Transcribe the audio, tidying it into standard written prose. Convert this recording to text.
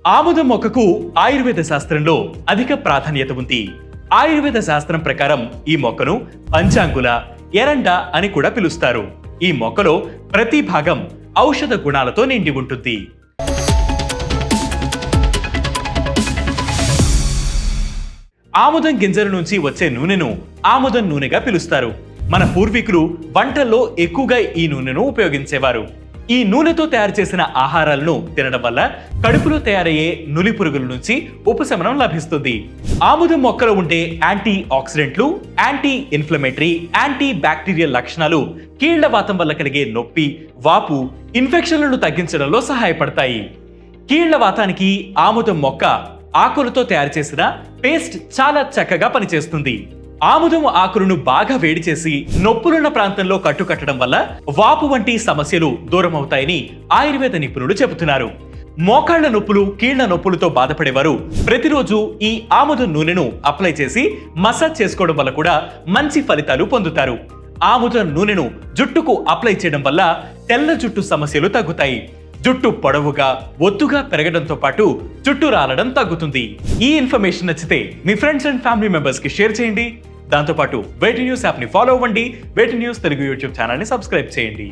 ఆముదం మొక్కకు ఆయుర్వేద శాస్త్రంలో అధిక ప్రాధాన్యత ఉంది. ఆయుర్వేద శాస్త్రం ప్రకారం ఈ మొక్కను పంచాంగుల ఎరండ అని కూడా పిలుస్తారు. ఈ మొక్కలో ప్రతి భాగం ఔషధ గుణాలతో నిండి ఉంటుంది. ఆముదం గింజల నుంచి వచ్చే నూనెను ఆముదం నూనెగా పిలుస్తారు. మన పూర్వీకులు వంటల్లో ఎక్కువగా ఈ నూనెను ఉపయోగించేవారు. ఈ నూనెతో తయారు చేసిన ఆహారాలను తినడం వల్ల కడుపులో తయారయ్యే నులి పురుగుల నుంచి ఉపశమనం లభిస్తుంది. ఆముదం మొక్కలో ఉండే యాంటీ ఆక్సిడెంట్లు, యాంటీ ఇన్ఫ్లమేటరీ, యాంటీ బ్యాక్టీరియల్ లక్షణాలు కీళ్లవాతం వల్ల కలిగే నొప్పి, వాపు, ఇన్ఫెక్షన్లను తగ్గించడంలో సహాయపడతాయి. కీళ్లవాతానికి ఆముదం మొక్క ఆకులతో తయారు చేసిన పేస్ట్ చాలా చక్కగా పనిచేస్తుంది. ఆముదం ఆకులను బాగా వేడి చేసి నొప్పులున్న ప్రాంతంలో కట్టుకట్టడం వల్ల వాపు వంటి సమస్యలు దూరం అవుతాయని ఆయుర్వేద నిపుణులు చెబుతున్నారు. మోకాళ్ల నొప్పులు, కీళ్ల నొప్పులతో బాధపడేవారు ప్రతిరోజు ఈ ఆముదం నూనెను అప్లై చేసి మసాజ్ చేసుకోవడం వల్ల కూడా మంచి ఫలితాలు పొందుతారు. ఆముదం నూనెను జుట్టుకు అప్లై చేయడం వల్ల తెల్ల జుట్టు సమస్యలు తగ్గుతాయి. జుట్టు పొడవుగా, ఒత్తుగా పెరగడంతో పాటు జుట్టు రాలడం తగ్గుతుంది. ఈ ఇన్ఫర్మేషన్ నచ్చితే మీ ఫ్రెండ్స్ అండ్ ఫ్యామిలీ మెంబర్స్ కి షేర్ చేయండి. దాంతోపాటు వేటి న్యూస్ యాప్ ని ఫాలో అవ్వండి. వేటి న్యూస్ తెలుగు యూట్యూబ్ ఛానల్ ని సబ్స్క్రైబ్ చేయండి.